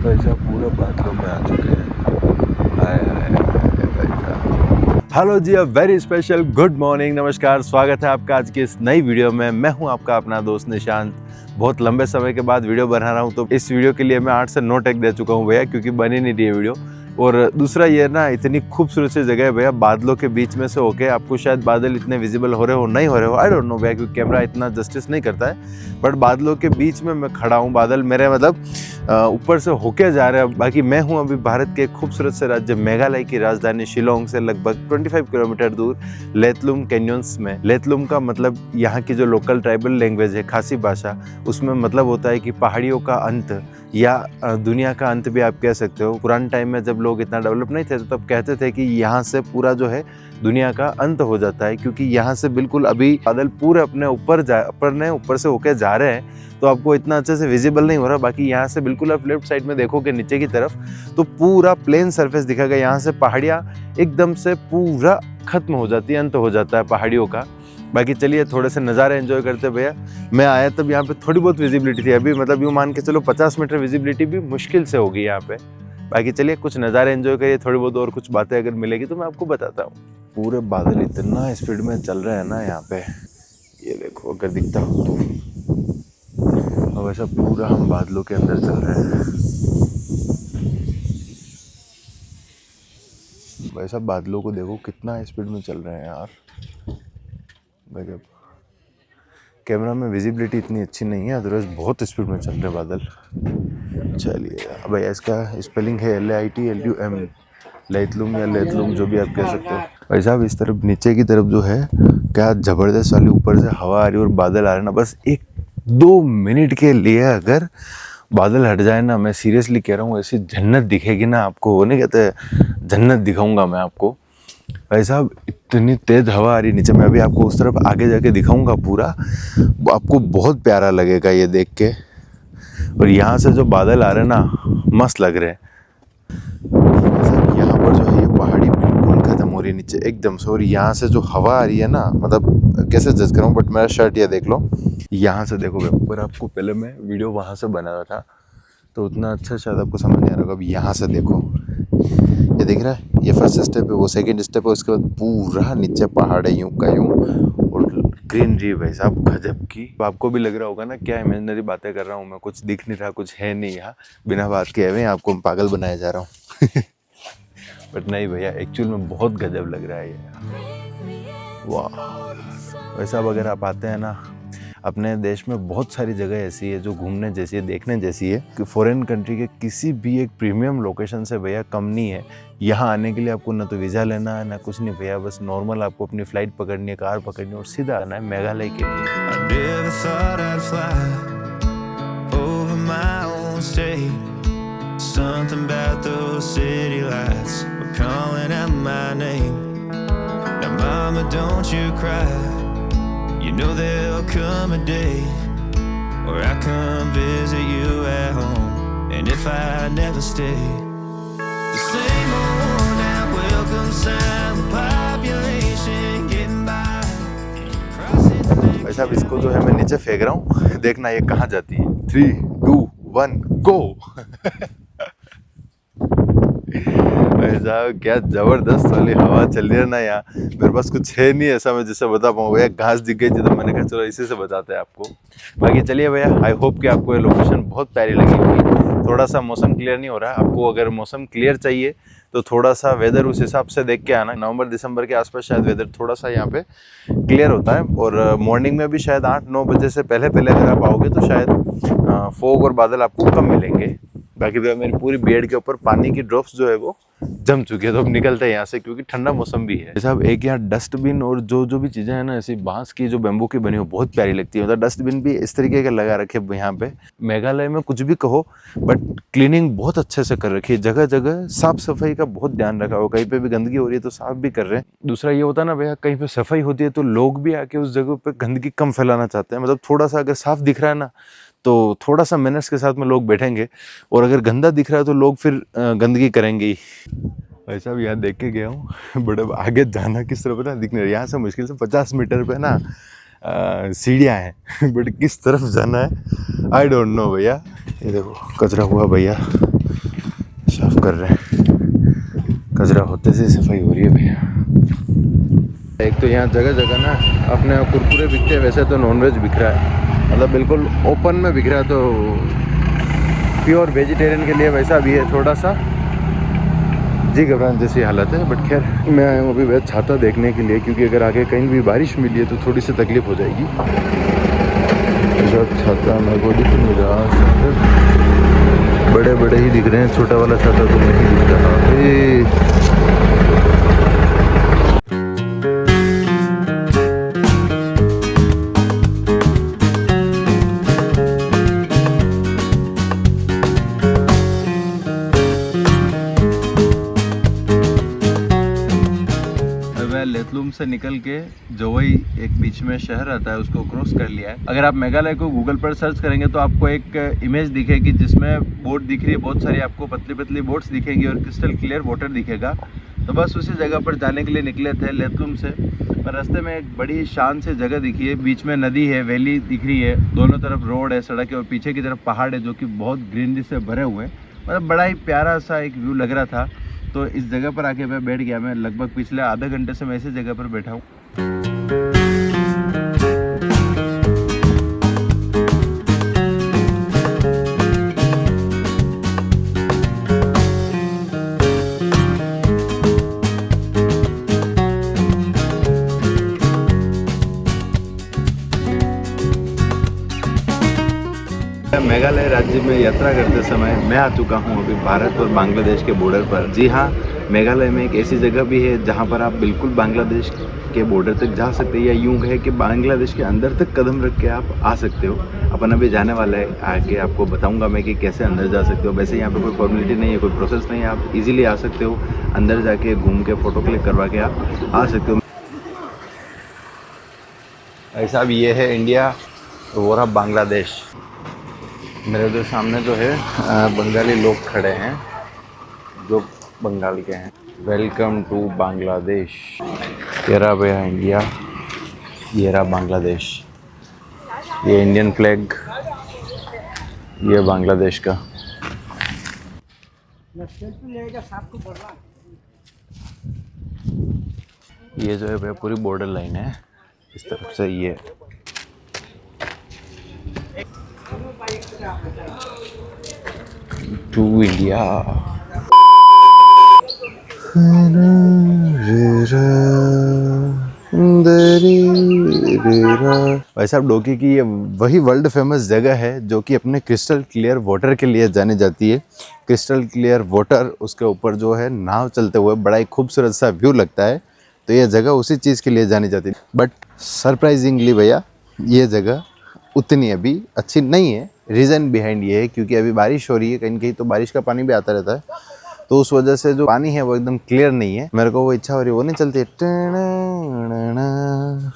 वैसे पूरे बादलों में आ चुके हैं। हाय हाय हाय भाई साहब। हेलो जी, a very special good morning, नमस्कार, स्वागत है आपका आज की इस नई वीडियो में। मैं हूं आपका अपना दोस्त निशांत। बहुत लंबे समय के बाद वीडियो बना रहा हूं, तो इस वीडियो के लिए मैं 8 से 9 टेक दे चुका हूं भैया, क्योंकि बन ही नहीं रही है वीडियो। और दूसरा ये ना, इतनी खूबसूरत सी जगह है भैया, बादलों के बीच में से होके आपको शायद बादल इतने विजिबल हो रहे हो नहीं हो रहे हो, आई डोंट नो भैया, क्योंकि कैमरा इतना जस्टिस नहीं करता है। बट बादलों के बीच में मैं खड़ा हूँ, बादल मेरे मतलब ऊपर से होके जा रहे हैं। बाकी मैं हूँ अभी भारत के खूबसूरत से राज्य मेघालय की राजधानी शिलोंग से लगभग 25 किलोमीटर दूर लेतलुम कैन्यंस में। लेतलुम का मतलब यहाँ की जो लोकल ट्राइबल लैंग्वेज है, खासी भाषा, उसमें मतलब होता है कि पहाड़ियों का अंत या दुनिया का अंत भी आप कह सकते हो। पुराने टाइम में जब लोग इतना डेवलप नहीं थे, तो तब कहते थे कि यहाँ से पूरा जो है दुनिया का अंत हो जाता है, क्योंकि यहाँ से बिल्कुल अभी बादल पूरे अपने ऊपर से होके जा रहे हैं, तो आपको इतना अच्छे से विजिबल नहीं हो रहा। बाकी यहाँ से बिल्कुल आप लेफ्ट साइड में देखोगे नीचे की तरफ, तो पूरा प्लेन सरफेस दिखेगा। यहाँ से पहाड़ियाँ एकदम से पूरा खत्म हो जाती है, अंत हो जाता है पहाड़ियों का। बाकी चलिए थोड़े से नज़ारे एंजॉय करते भैया। मैं आया तब यहाँ पे थोड़ी बहुत विजिबिलिटी थी, अभी मतलब यूँ मान के चलो 50 मीटर विजिबिलिटी भी मुश्किल से होगी यहाँ पे। बाकी चलिए कुछ नज़ारे एंजॉय करिए, थोड़ी बहुत और कुछ बातें अगर मिलेगी तो मैं आपको बताता हूँ। पूरे बादल इतना स्पीड में चल रहे हैं ना यहाँ पे, ये देखो अगर दिखता हो तो। और वैसा पूरा हम बादलों के अंदर चल रहे हैं। वैसा बादलों को देखो कितना स्पीड में चल रहे हैं यार, गजब। कैमरा में विजिबिलिटी इतनी अच्छी नहीं है, अदरवाइज बहुत स्पीड में चल रहे हैं बादल। चलिए भैया, इसका स्पेलिंग है LAITLUM, लेतलुम या लेतलुम, जो भी आप कह सकते हो। भाई साहब इस तरफ नीचे की तरफ जो है, क्या ज़बरदस्त वाली ऊपर से हवा आ रही है और बादल आ रहे हैं ना। बस 1-2 मिनट के लिए अगर बादल हट जाए ना, मैं सीरियसली कह रहा हूँ, ऐसी जन्नत दिखेगी ना आपको। वो नहीं कहते जन्नत दिखाऊंगा मैं आपको। भाई साहब इतनी तेज हवा आ रही नीचे, मैं अभी आपको उस तरफ आगे जाके दिखाऊंगा पूरा, आपको बहुत प्यारा लगेगा ये देख के। और यहाँ से जो बादल आ रहे हैं ना, मस्त लग रहे हैं। यहाँ पर जो है ये पहाड़ी बिल्कुल खत्म हो रही है नीचे एकदम से, और यहाँ से जो हवा आ रही है ना, मतलब कैसे जज करूँ, बट मेरा शर्ट ये देख लो, यहाँ से देखो ऊपर। आपको पहले मैं वीडियो वहाँ से बना रहा था तो उतना अच्छा शायद आपको समझ नहीं आ रहा होगा। अब यहाँ से देखो, ये दिख रहा है, ये फर्स्ट स्टेप है, वो सेकंड स्टेप है, उसके बाद पूरा नीचे पहाड़ है यूं का यूं, और ग्रीनरी भाई साहब गजब की। आपको भी लग रहा होगा ना क्या इमेजिनरी बातें कर रहा हूँ मैं, कुछ दिख नहीं रहा, कुछ है नहीं यहाँ, बिना बात के हुए आपको पागल बनाया जा रहा हूँ। बट नहीं भैया, एक्चुअल में बहुत गजब लग रहा है ये। वाह। वैसा अब अगर आप आते हैं ना, अपने देश में बहुत सारी जगह ऐसी है जो घूमने जैसी है, देखने जैसी है, कि फॉरेन कंट्री के किसी भी एक प्रीमियम लोकेशन से भैया कम नहीं है। यहाँ आने के लिए आपको ना तो वीज़ा लेना है ना कुछ नहीं भैया, बस नॉर्मल आपको अपनी फ़्लाइट पकड़नी है, कार पकड़नी है और सीधा आना है मेघालय के लिए। You know there'll come a day where I come visit you at home, and if I never stay, the same old now welcome sign, population getting by, crossing the भाई साहब इसको जो है मैं नीचे फेंक रहा हूँ, देखना ये कहाँ जाती है। 3, 2, 1 गो। भाई साहब क्या जबरदस्त वाली हवा चल रही है ना यहाँ। मेरे पास कुछ है नहीं ऐसा मैं जिससे बता पाऊँ भैया, घास दिख गई थी तो मैंने कहा चलो इसी से बताते हैं आपको। बाकी चलिए भैया, आई होप कि आपको ये लोकेशन बहुत प्यारी लगी होगी। थोड़ा सा मौसम क्लियर नहीं हो रहा है, आपको अगर मौसम क्लियर चाहिए तो थोड़ा सा वेदर उस हिसाब से देख के आना। नवंबर दिसंबर के आसपास शायद वेदर थोड़ा सा यहाँ पे क्लियर होता है, और मॉर्निंग में भी शायद 8-9 बजे से पहले अगर आप आओगे तो शायद फॉग और बादल आपको कम मिलेंगे। बाकी भैया मेरी पूरी बियर्ड के ऊपर पानी की ड्रॉप्स जो है वो जम चुकी है, तो अब निकलते हैं यहाँ से, क्योंकि ठंडा मौसम भी है। साहब एक यहाँ डस्टबिन और जो भी चीज़ें हैं ना, ऐसी बांस की जो बेम्बू की बनी हो, बहुत प्यारी लगती है। मतलब डस्टबिन भी इस तरीके का लगा रखे यहाँ पे। मेघालय में कुछ भी कहो, बट क्लीनिंग बहुत अच्छे से कर रखी है, जगह जगह साफ सफाई का बहुत ध्यान रखा हो। कहीं पे भी गंदगी हो रही है तो साफ भी कर रहे हैं। दूसरा ये होता है ना भैया, कहीं पे सफाई होती है तो लोग भी आके उस जगह पे गंदगी कम फैलाना चाहते हैं। मतलब थोड़ा सा अगर साफ दिख रहा है ना, तो थोड़ा सा मैनर्स के साथ में लोग बैठेंगे, और अगर गंदा दिख रहा है तो लोग फिर गंदगी करेंगे ही। वैसा भी यहाँ देख के गया हूँ, बट अब आगे जाना किस तरह पता दिख नहीं रहा। यहाँ से मुश्किल से 50 मीटर पे ना सीढ़ियाँ हैं, बट किस तरफ जाना है आई डोंट नो भैया। ये देखो कचरा हुआ भैया, साफ कर रहे हैं, कचरा होते से सफाई हो रही है भैया। एक तो यहाँ जगह जगह ना अपने कुरकुरे बिकते हैं, वैसे तो नॉनवेज बिक रहा है, मतलब बिल्कुल ओपन में बिक रहा है, तो प्योर वेजिटेरियन के लिए वैसा भी है। थोड़ा सा जी घबराने जैसी हालत है, बट खैर मैं आया हूँ अभी वह छाता देखने के लिए, क्योंकि अगर आगे कहीं भी बारिश मिली है तो थोड़ी सी तकलीफ हो जाएगी। जब छाता मेरे को दिख नहीं रहा, बड़े बड़े ही दिख रहे हैं, छोटा वाला छाता तो नहीं दिख रहा। लेतलुम से निकल के जोवई एक बीच में शहर आता है, उसको क्रॉस कर लिया है। अगर आप मेघालय को गूगल पर सर्च करेंगे तो आपको एक इमेज दिखेगी जिसमें बोट दिख रही है, बहुत सारी आपको पतली पतली बोट्स दिखेंगी और क्रिस्टल क्लियर वाटर दिखेगा। तो बस उसी जगह पर जाने के लिए निकले थे लेतलुम से, पर रास्ते में एक बड़ी शान से जगह दिखी है, बीच में नदी है, वैली दिख रही है, दोनों तरफ रोड है, सड़क है और पीछे की तरफ पहाड़ है जो कि बहुत ग्रीनरी से भरे हुए हैं। मतलब बड़ा ही प्यारा सा एक व्यू लग रहा था। तो इस जगह पर आके मैं बैठ गया। मैं लगभग पिछले आधे घंटे से मैं इसी जगह पर बैठा हूँ। मेघालय राज्य में यात्रा करते समय मैं आ चुका हूँ अभी भारत और बांग्लादेश के बॉर्डर पर। जी हाँ, मेघालय में एक ऐसी जगह भी है जहाँ पर आप बिल्कुल बांग्लादेश के बॉर्डर तक जा सकते हैं, या यूँ है कि बांग्लादेश के अंदर तक कदम रख के आप आ सकते हो। अपन अभी जाने वाला है, आगे आपको बताऊँगा मैं कि कैसे अंदर जा सकते हो। वैसे यहाँ पर कोई फॉर्मेलिटी नहीं है, कोई प्रोसेस नहीं है, आप ईजिली आ सकते हो। अंदर जाके घूम के फ़ोटो क्लिक करवा के आप आ सकते हो। ऐसा भी ये है इंडिया और अब बांग्लादेश। मेरे उधर सामने जो है बंगाली लोग खड़े हैं जो बंगाल के हैं। Welcome to Bangladesh. ये रहा भैया इंडिया, ये रहा बांग्लादेश, ये इंडियन फ्लैग, ये बांग्लादेश का। ये जो है भैया पूरी बॉर्डर लाइन है, इस तरफ से ये टू इंडिया। वैसे अब डोकी की ये वही वर्ल्ड फेमस जगह है जो कि अपने क्रिस्टल क्लियर वाटर के लिए जानी जाती है। क्रिस्टल क्लियर वाटर, उसके ऊपर जो है नाव चलते हुए बड़ा ही खूबसूरत सा व्यू लगता है। तो ये जगह उसी चीज़ के लिए जानी जाती है। बट सरप्राइजिंगली भैया ये जगह उतनी अभी अच्छी नहीं है। रीज़न बिहाइंड ये है क्योंकि अभी बारिश हो रही है, कहीं कहीं तो बारिश का पानी भी आता रहता है, तो उस वजह से जो पानी है वो एकदम क्लियर नहीं है। मेरे को वो इच्छा हो रही है, वो नहीं चलती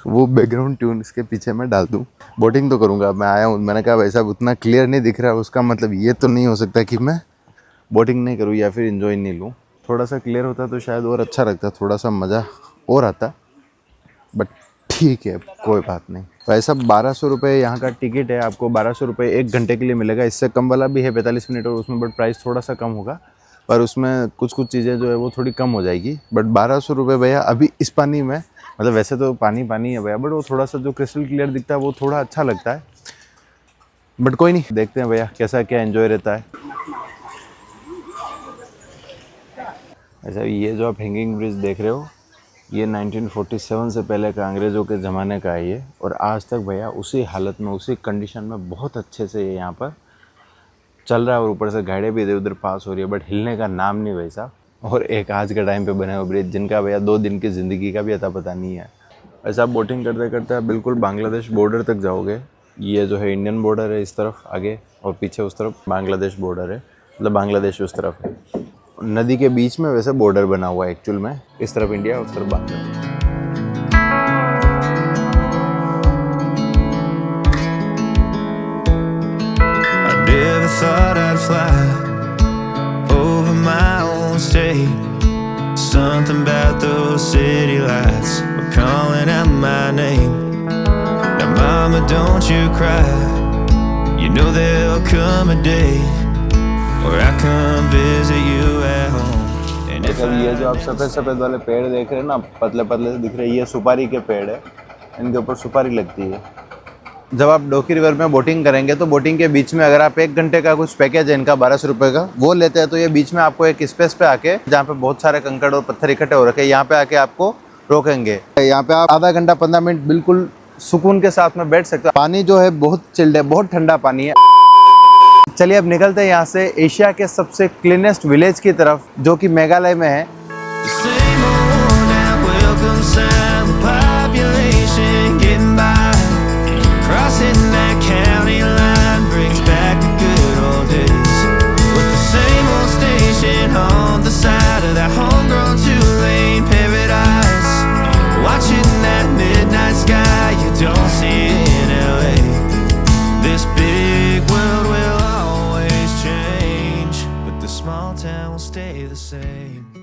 वो बैकग्राउंड ट्यून इसके पीछे मैं डाल दूँ। बोटिंग तो करूँगा, मैं आया हूँ, मैंने कहा वैसा उतना क्लियर नहीं दिख रहा, उसका मतलब ये तो नहीं हो सकता कि मैं बोटिंग नहीं करूँ या फिर इन्जॉय नहीं लूँ। थोड़ा सा क्लियर होता तो शायद और अच्छा लगता, थोड़ा सा मज़ा और आता, बट ठीक है कोई बात नहीं। वैसा 1200 रुपये यहाँ का टिकट है, आपको 1200 रुपये 1 घंटे के लिए मिलेगा। इससे कम वाला भी है 45 मिनट और उसमें, बट प्राइस थोड़ा सा कम होगा, पर उसमें कुछ चीज़ें जो है वो थोड़ी कम हो जाएगी। बट 1200 रुपये भैया अभी इस पानी में, मतलब वैसे तो पानी है भैया, बट वो थोड़ा सा जो क्रिस्टल क्लियर दिखता है वो थोड़ा अच्छा लगता है। बट कोई नहीं, देखते हैं भैया कैसा क्या एंजॉय रहता है। ऐसा ये जो आप हैंगिंग ब्रिज देख रहे हो, ये 1947 से पहले का, अंग्रेज़ों के ज़माने का है ये, और आज तक भैया उसी हालत में, उसी कंडीशन में बहुत अच्छे से ये यहाँ पर चल रहा है। और ऊपर से गाड़ियाँ भी इधर उधर पास हो रही है, बट हिलने का नाम नहीं वैसा। और एक आज के टाइम पे बने हुए ब्रिज जिनका भैया 2 दिन की ज़िंदगी का भी अता पता नहीं है। ऐसा आप बोटिंग करते करते आप बिल्कुल बांग्लादेश बॉर्डर तक जाओगे। ये जो है इंडियन बॉर्डर है इस तरफ आगे, और पीछे उस तरफ बांग्लादेश बॉर्डर है, मतलब बांग्लादेश उस तरफ है। नदी के बीच में वैसे बॉर्डर बना हुआ है एक्चुअल में, इस तरफ इंडिया उस तरफ Bangladesh. Thought I'd fly over my own state. Something about those city lights were calling out my name. Now mama, don't you cry, you know there'll come a day where I come visit you देखिए ये जो आप सफ़ेद सफ़ेद वाले पेड़ देख रहे हैं ना, पतले पतले से दिख रहे हैं, ये सुपारी के पेड़ है। इनके ऊपर सुपारी लगती है। जब आप डोकी रिवर में बोटिंग करेंगे तो बोटिंग के बीच में अगर आप 1 घंटे का कुछ पैकेज है इनका 1200 रुपये का वो लेते हैं, तो ये बीच में आपको एक स्पेस पे आके, जहाँ पे बहुत सारे कंकड़ और पत्थर इकट्ठे हो रखे हैं, यहाँ पे आके आपको रोकेंगे। यहाँ पे आप आधा घंटा 15 मिनट बिल्कुल सुकून के साथ में बैठ सकते हो। पानी जो है बहुत चिल्ड है, बहुत ठंडा पानी है। चलिए अब निकलते हैं यहाँ से एशिया के सबसे क्लीनेस्ट विलेज की तरफ, जो कि मेघालय में है। Same old and welcome sound, population getting by. Crossing that county line brings back the good old days. With the same old station on the side of that homegrown two-lane paradise. Watching that midnight sky you don't see in LA. This big world will always change, but the small town will stay the same.